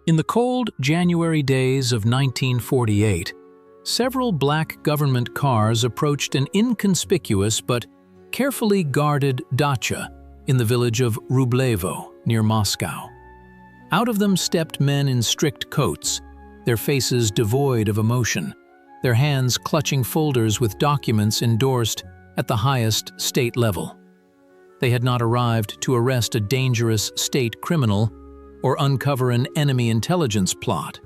In the cold January days of 1948, several black government cars approached an inconspicuous but carefully guarded dacha in the village of Rublevo, near Moscow. Out of them stepped men in strict coats, their faces devoid of emotion, their hands clutching folders with documents endorsed at the highest state level. They had not arrived to arrest a dangerous state criminal or uncover an enemy intelligence plot.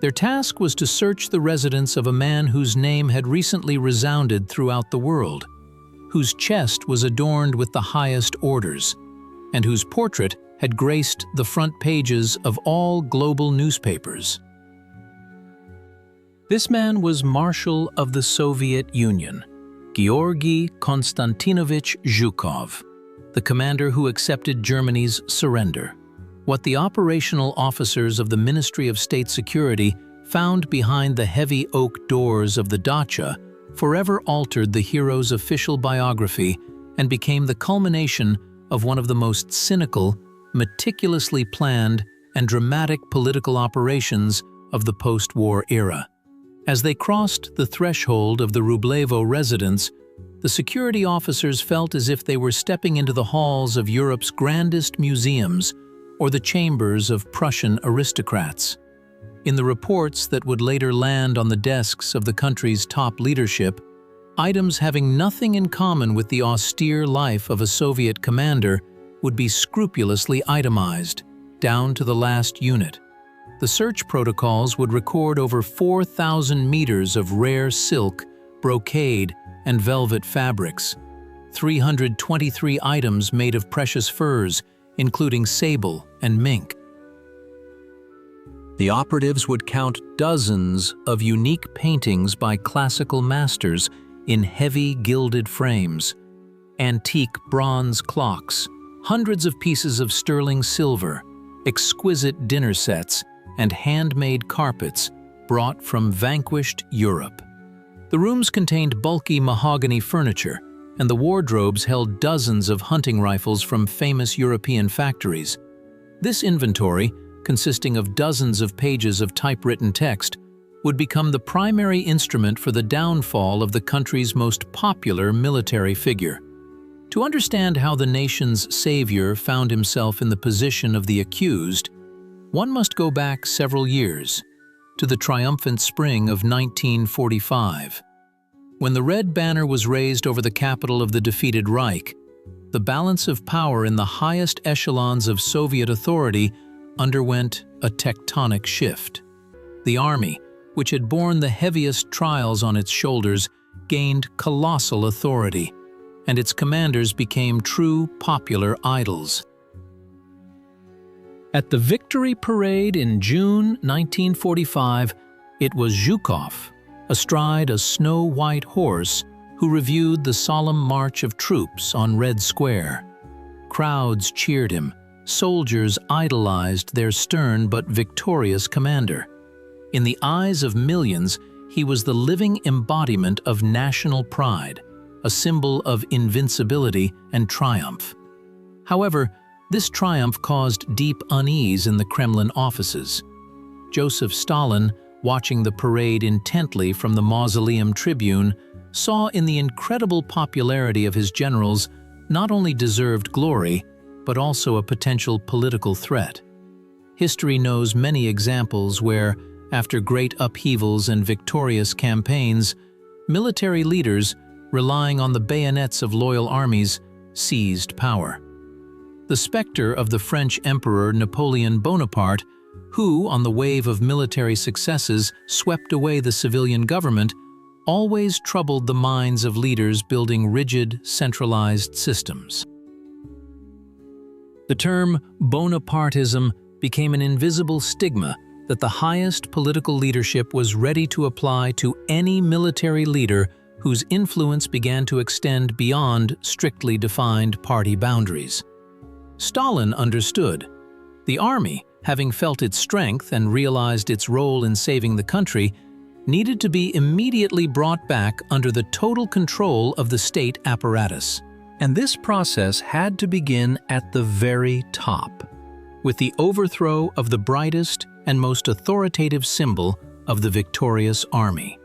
Their task was to search the residence of a man whose name had recently resounded throughout the world, whose chest was adorned with the highest orders, and whose portrait had graced the front pages of all global newspapers. This man was Marshal of the Soviet Union, Georgy Konstantinovich Zhukov, the commander who accepted Germany's surrender. What the operational officers of the Ministry of State Security found behind the heavy oak doors of the dacha forever altered the hero's official biography and became the culmination of one of the most cynical, meticulously planned, and dramatic political operations of the post-war era. As they crossed the threshold of the Rublevo residence, the security officers felt as if they were stepping into the halls of Europe's grandest museums or the chambers of Prussian aristocrats. In the reports that would later land on the desks of the country's top leadership, items having nothing in common with the austere life of a Soviet commander would be scrupulously itemized, down to the last unit. The search protocols would record over 4,000 meters of rare silk, brocade, and velvet fabrics, 323 items made of precious furs, including sable and mink. The operatives would count dozens of unique paintings by classical masters in heavy gilded frames, antique bronze clocks, hundreds of pieces of sterling silver, exquisite dinner sets, and handmade carpets brought from vanquished Europe. The rooms contained bulky mahogany furniture, and the wardrobes held dozens of hunting rifles from famous European factories. This inventory, consisting of dozens of pages of typewritten text, would become the primary instrument for the downfall of the country's most popular military figure. To understand how the nation's savior found himself in the position of the accused, one must go back several years, to the triumphant spring of 1945. When the red banner was raised over the capital of the defeated Reich, the balance of power in the highest echelons of Soviet authority underwent a tectonic shift. The army, which had borne the heaviest trials on its shoulders, gained colossal authority, and its commanders became true popular idols. At the Victory Parade in June 1945, it was Zhukov, astride a snow-white horse, who reviewed the solemn march of troops on Red Square. Crowds cheered him, soldiers idolized their stern but victorious commander. In the eyes of millions, he was the living embodiment of national pride, a symbol of invincibility and triumph. However, this triumph caused deep unease in the Kremlin offices. Joseph Stalin, watching the parade intently from the mausoleum tribune, saw in the incredible popularity of his generals not only deserved glory, but also a potential political threat. History knows many examples where, after great upheavals and victorious campaigns, military leaders, relying on the bayonets of loyal armies, seized power. The specter of the French Emperor Napoleon Bonaparte, who, on the wave of military successes, swept away the civilian government, always troubled the minds of leaders building rigid, centralized systems. The term Bonapartism became an invisible stigma that the highest political leadership was ready to apply to any military leader whose influence began to extend beyond strictly defined party boundaries. Stalin understood. The army, having felt its strength and realized its role in saving the country, needed to be immediately brought back under the total control of the state apparatus. And this process had to begin at the very top. with the overthrow of the brightest and most authoritative symbol of the victorious army.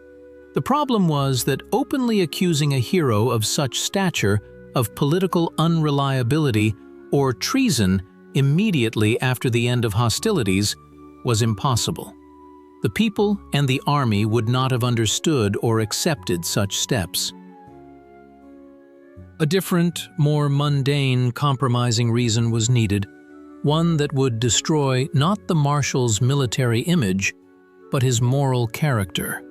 The problem was that openly accusing a hero of such stature of political unreliability or treason immediately after the end of hostilities was impossible. The people and the army would not have understood or accepted such steps. A different, more mundane, compromising reason was needed, one that would destroy not the marshal's military image, but his moral character,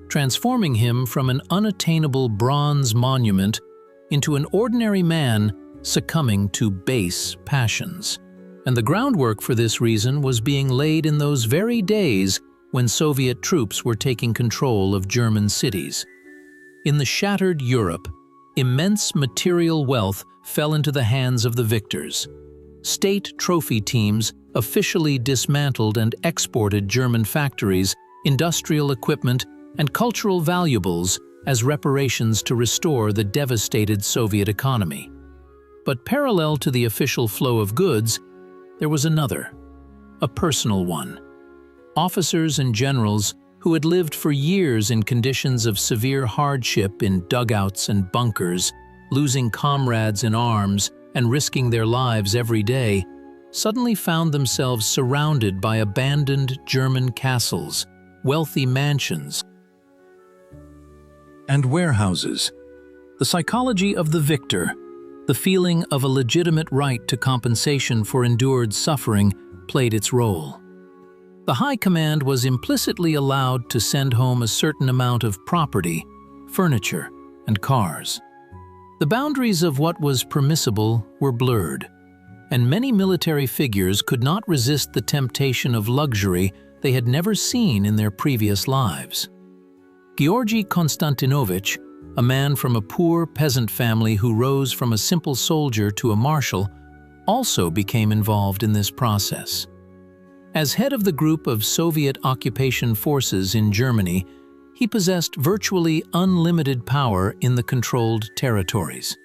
transforming him from an unattainable bronze monument into an ordinary man succumbing to base passions. And the groundwork for this reason was being laid in those very days when Soviet troops were taking control of German cities. In the shattered Europe, immense material wealth fell into the hands of the victors. State trophy teams officially dismantled and exported German factories, industrial equipment, and cultural valuables as reparations to restore the devastated Soviet economy. But parallel to the official flow of goods, there was another, a personal one. Officers and generals who had lived for years in conditions of severe hardship in dugouts and bunkers, losing comrades in arms and risking their lives every day, suddenly found themselves surrounded by abandoned German castles, wealthy mansions, and warehouses. The psychology of the victor, the feeling of a legitimate right to compensation for endured suffering, played its role. The High Command was implicitly allowed to send home a certain amount of property, furniture, and cars. The boundaries of what was permissible were blurred, and many military figures could not resist the temptation of luxury they had never seen in their previous lives. Georgy Konstantinovich, a man from a poor peasant family who rose from a simple soldier to a marshal, also became involved in this process. As head of the group of Soviet occupation forces in Germany, he possessed virtually unlimited power in the controlled territories.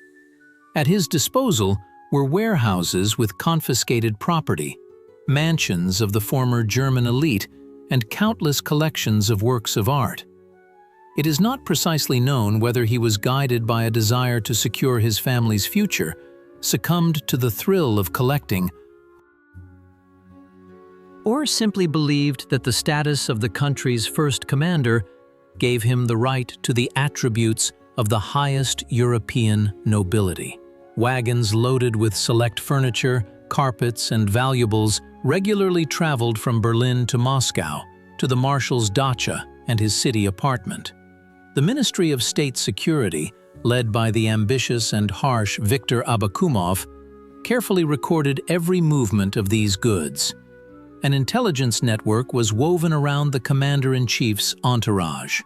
At his disposal were warehouses with confiscated property, mansions of the former German elite, and countless collections of works of art. It is not precisely known whether he was guided by a desire to secure his family's future, succumbed to the thrill of collecting, or simply believed that the status of the country's first commander gave him the right to the attributes of the highest European nobility. Wagons loaded with select furniture, carpets, and valuables regularly traveled from Berlin to Moscow, to the marshal's dacha and his city apartment. The Ministry of State Security, led by the ambitious and harsh Viktor Abakumov, carefully recorded every movement of these goods. An intelligence network was woven around the commander-in-chief's entourage.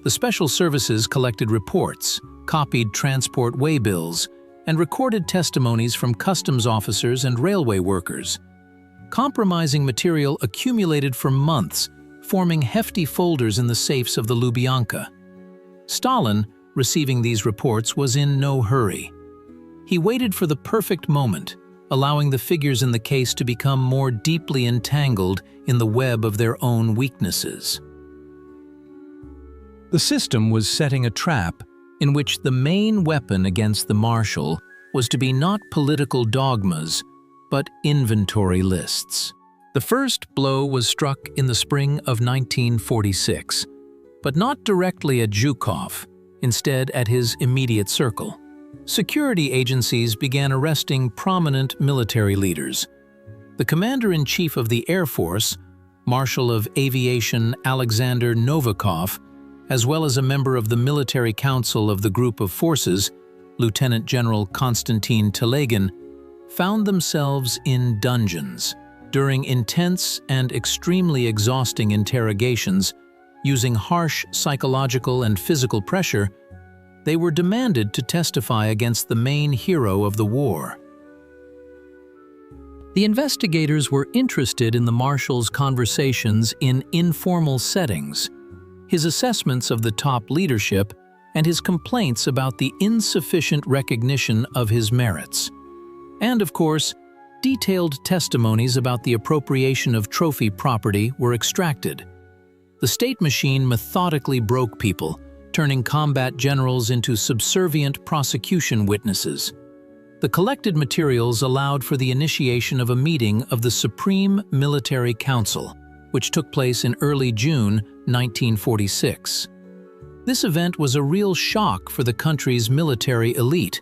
The special services collected reports, copied transport waybills, and recorded testimonies from customs officers and railway workers. Compromising material accumulated for months, forming hefty folders in the safes of the Lubyanka. Stalin, receiving these reports, was in no hurry. He waited for the perfect moment, allowing the figures in the case to become more deeply entangled in the web of their own weaknesses. The system was setting a trap in which the main weapon against the marshal was to be not political dogmas, but inventory lists. The first blow was struck in the spring of 1946, but not directly at Zhukov, instead at his immediate circle. Security agencies began arresting prominent military leaders. The Commander-in-Chief of the Air Force, Marshal of Aviation Alexander Novikov, as well as a member of the Military Council of the Group of Forces, Lieutenant General Konstantin Telegin, found themselves in dungeons during intense and extremely exhausting interrogations. Using harsh psychological and physical pressure, they were demanded to testify against the main hero of the war. The investigators were interested in the marshal's conversations in informal settings, his assessments of the top leadership, and his complaints about the insufficient recognition of his merits. And, of course, Detailed testimonies about the appropriation of trophy property were extracted. The state machine methodically broke people, turning combat generals into subservient prosecution witnesses. The collected materials allowed for the initiation of a meeting of the Supreme Military Council, which took place in early June 1946. This event was a real shock for the country's military elite.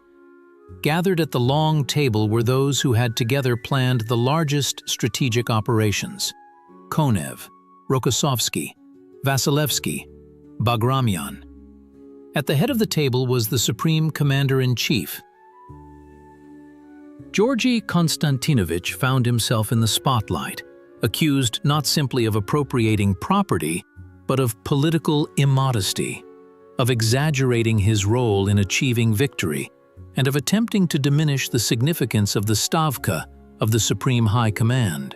Gathered at the long table were those who had together planned the largest strategic operations: Konev, Rokossovsky, Vasilevsky, Bagramyan. At the head of the table was the Supreme Commander-in-Chief. Georgy Konstantinovich found himself in the spotlight, accused not simply of appropriating property, but of political immodesty, of exaggerating his role in achieving victory, and of attempting to diminish the significance of the Stavka of the Supreme High Command.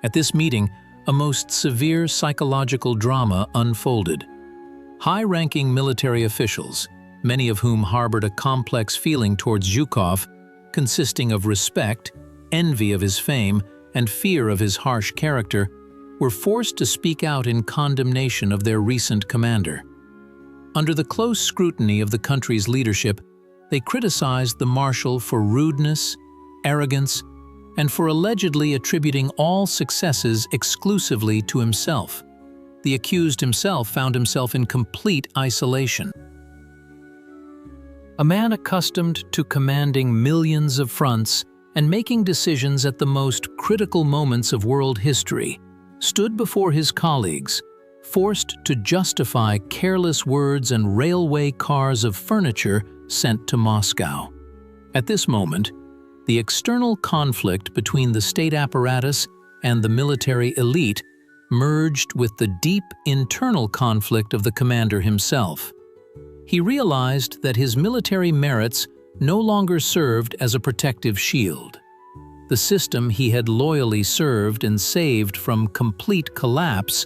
At this meeting, a most severe psychological drama unfolded. High-ranking military officials, many of whom harbored a complex feeling towards Zhukov, consisting of respect, envy of his fame, and fear of his harsh character, were forced to speak out in condemnation of their recent commander. Under the close scrutiny of the country's leadership, they criticized the marshal for rudeness, arrogance, and for allegedly attributing all successes exclusively to himself. The accused himself found himself in complete isolation. A man accustomed to commanding millions of fronts and making decisions at the most critical moments of world history, stood before his colleagues, forced to justify careless words and railway cars of furniture sent to Moscow. At this moment, the external conflict between the state apparatus and the military elite merged with the deep internal conflict of the commander himself. He realized that his military merits no longer served as a protective shield. The system he had loyally served and saved from complete collapse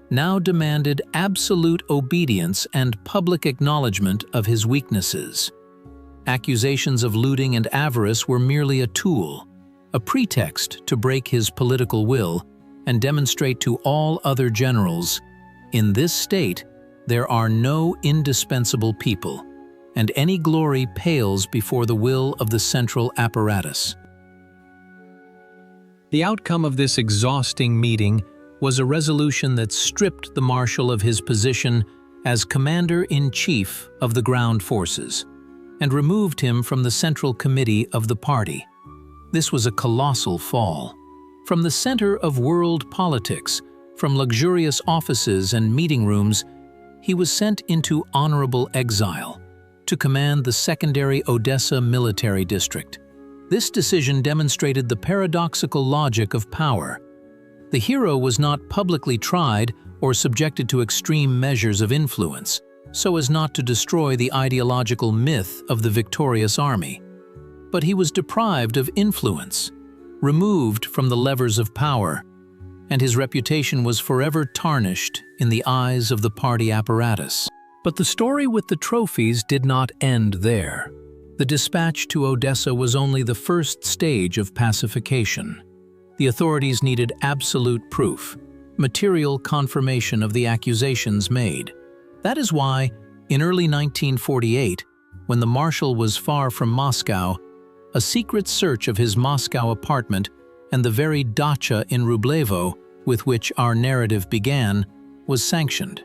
now demanded absolute obedience and public acknowledgement of his weaknesses. Accusations of looting and avarice were merely a tool, a pretext to break his political will and demonstrate to all other generals, in this state, there are no indispensable people, and any glory pales before the will of the central apparatus. The outcome of this exhausting meeting was a resolution that stripped the marshal of his position as commander-in-chief of the ground forces and removed him from the central committee of the party. This was a colossal fall. From the center of world politics, from luxurious offices and meeting rooms, he was sent into honorable exile to command the secondary Odessa military district. This decision demonstrated the paradoxical logic of power. The hero was not publicly tried or subjected to extreme measures of influence, so as not to destroy the ideological myth of the victorious army. But he was deprived of influence, removed from the levers of power, and his reputation was forever tarnished in the eyes of the party apparatus. But the story with the trophies did not end there. The dispatch to Odessa was only the first stage of pacification. The authorities needed absolute proof, material confirmation of the accusations made. That is why, in early 1948, when the marshal was far from Moscow, a secret search of his Moscow apartment and the very dacha in Rublevo, with which our narrative began, was sanctioned.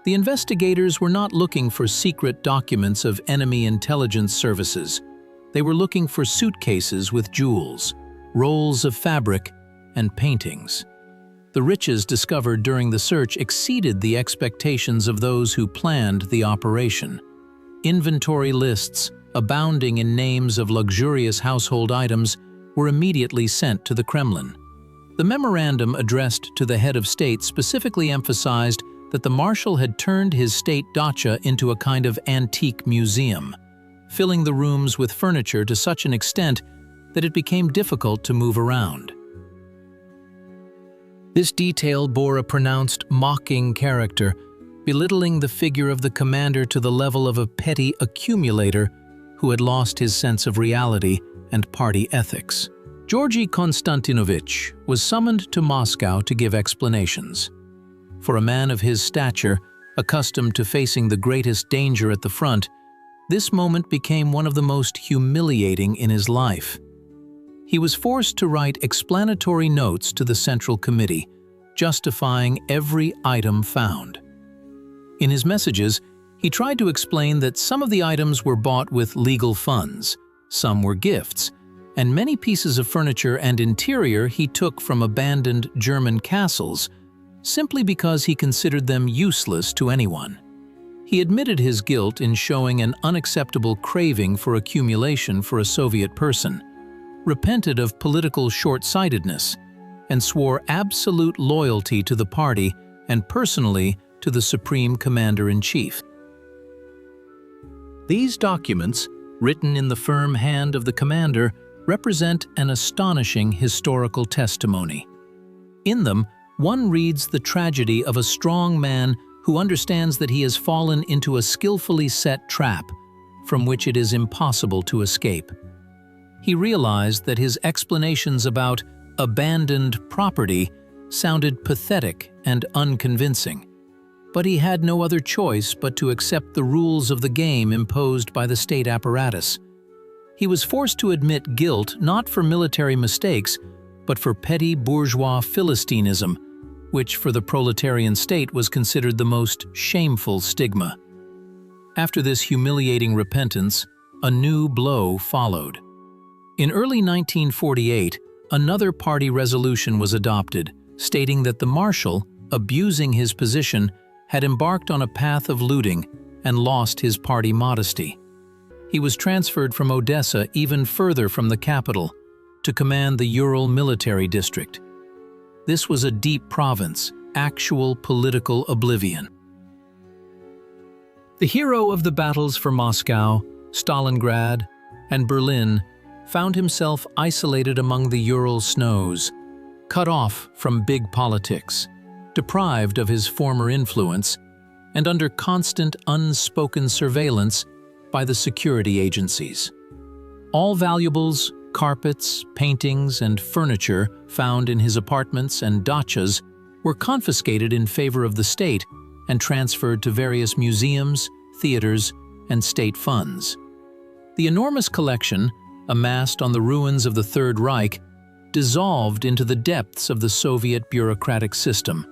The investigators were not looking for secret documents of enemy intelligence services. They were looking for suitcases with jewels, rolls of fabric, and paintings. The riches discovered during the search exceeded the expectations of those who planned the operation. Inventory lists, abounding in names of luxurious household items, were immediately sent to the Kremlin. The memorandum addressed to the head of state specifically emphasized that the marshal had turned his state dacha into a kind of antique museum, filling the rooms with furniture to such an extent that it became difficult to move around. This detail bore a pronounced mocking character, belittling the figure of the commander to the level of a petty accumulator who had lost his sense of reality and party ethics. Georgy Konstantinovich was summoned to Moscow to give explanations. For a man of his stature, accustomed to facing the greatest danger at the front, this moment became one of the most humiliating in his life. He was forced to write explanatory notes to the Central Committee, justifying every item found. In his messages, he tried to explain that some of the items were bought with legal funds, some were gifts, and many pieces of furniture and interior he took from abandoned German castles, simply because he considered them useless to anyone. He admitted his guilt in showing an unacceptable craving for accumulation for a Soviet person, repented of political short-sightedness, and swore absolute loyalty to the party and personally to the Supreme Commander-in-Chief. These documents, written in the firm hand of the commander, represent an astonishing historical testimony. In them, one reads the tragedy of a strong man who understands that he has fallen into a skillfully set trap from which it is impossible to escape. He realized that his explanations about abandoned property sounded pathetic and unconvincing, but he had no other choice but to accept the rules of the game imposed by the state apparatus. He was forced to admit guilt not for military mistakes, but for petty bourgeois philistinism, which for the proletarian state was considered the most shameful stigma. After this humiliating repentance, a new blow followed. In early 1948, another party resolution was adopted, stating that the marshal, abusing his position, had embarked on a path of looting and lost his party modesty. He was transferred from Odessa even further from the capital, to command the Ural military district. This was a deep province, actual political oblivion. The hero of the battles for Moscow, Stalingrad, and Berlin found himself isolated among the Ural snows, cut off from big politics, deprived of his former influence, and under constant unspoken surveillance by the security agencies. All valuables, carpets, paintings, and furniture found in his apartments and dachas were confiscated in favor of the state and transferred to various museums, theaters, and state funds. The enormous collection, amassed on the ruins of the Third Reich, dissolved into the depths of the Soviet bureaucratic system,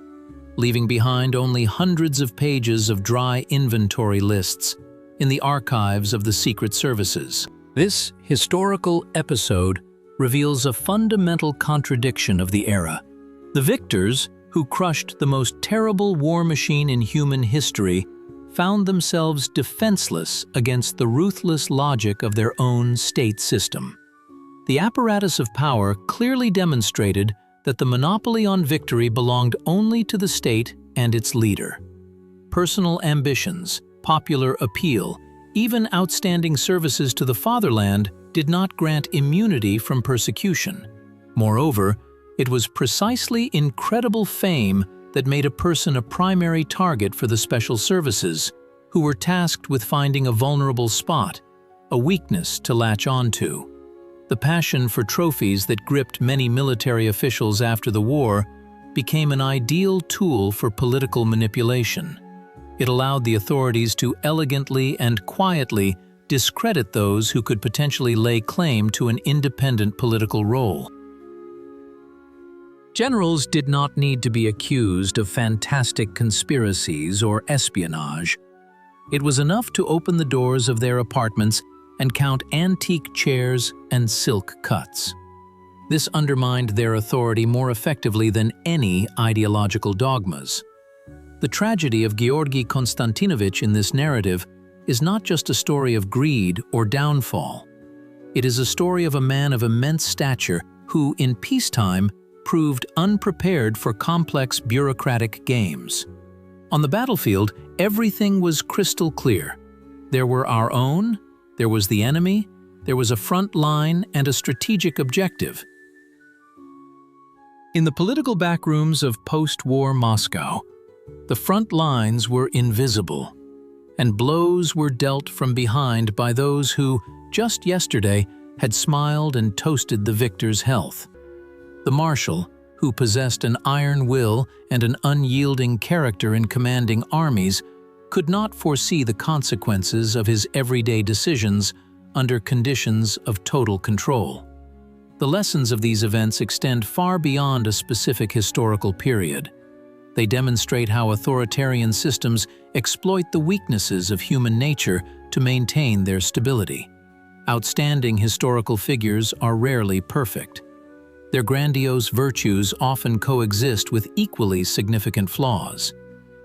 leaving behind only hundreds of pages of dry inventory lists in the archives of the secret services. This historical episode reveals a fundamental contradiction of the era. The victors, who crushed the most terrible war machine in human history, found themselves defenseless against the ruthless logic of their own state system. The apparatus of power clearly demonstrated that the monopoly on victory belonged only to the state and its leader. Personal ambitions, popular appeal, even outstanding services to the fatherland did not grant immunity from persecution. Moreover, it was precisely incredible fame that made a person a primary target for the special services, who were tasked with finding a vulnerable spot, a weakness to latch onto. The passion for trophies that gripped many military officials after the war became an ideal tool for political manipulation. It allowed the authorities to elegantly and quietly discredit those who could potentially lay claim to an independent political role. Generals did not need to be accused of fantastic conspiracies or espionage. It was enough to open the doors of their apartments and count antique chairs and silk cuts. This undermined their authority more effectively than any ideological dogmas. The tragedy of Georgy Konstantinovich in this narrative is not just a story of greed or downfall. It is a story of a man of immense stature who, in peacetime, proved unprepared for complex bureaucratic games. On the battlefield, everything was crystal clear. There were our own, there was the enemy, there was a front line and a strategic objective. In the political backrooms of post-war Moscow, the front lines were invisible, and blows were dealt from behind by those who, just yesterday, had smiled and toasted the victor's health. The marshal, who possessed an iron will and an unyielding character in commanding armies, could not foresee the consequences of his everyday decisions under conditions of total control. The lessons of these events extend far beyond a specific historical period. They demonstrate how authoritarian systems exploit the weaknesses of human nature to maintain their stability. Outstanding historical figures are rarely perfect. Their grandiose virtues often coexist with equally significant flaws.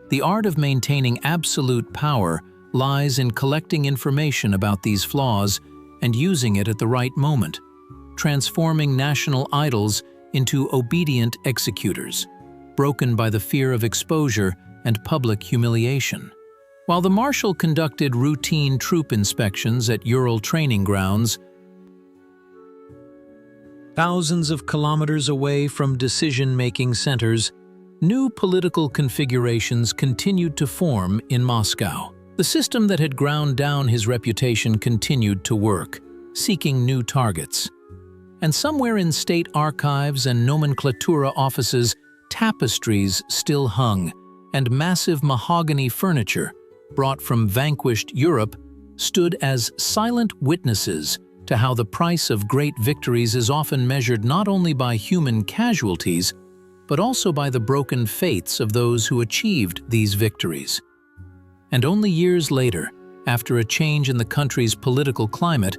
The art of maintaining absolute power lies in collecting information about these flaws and using it at the right moment, transforming national idols into obedient executors, broken by the fear of exposure and public humiliation. While the marshal conducted routine troop inspections at Ural training grounds, thousands of kilometers away from decision-making centers, new political configurations continued to form in Moscow. The system that had ground down his reputation continued to work, seeking new targets. And somewhere in state archives and nomenklatura offices, tapestries still hung, and massive mahogany furniture, brought from vanquished Europe, stood as silent witnesses to how the price of great victories is often measured not only by human casualties, but also by the broken faiths of those who achieved these victories. And only years later, after a change in the country's political climate,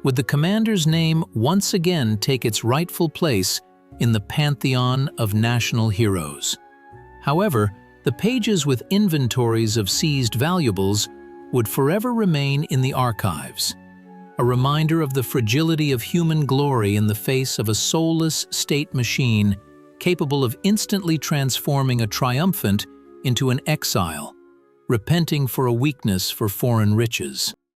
would the commander's name once again take its rightful place in the pantheon of national heroes. However, the pages with inventories of seized valuables would forever remain in the archives, a reminder of the fragility of human glory in the face of a soulless state machine capable of instantly transforming a triumphant into an exile, repenting for a weakness for foreign riches.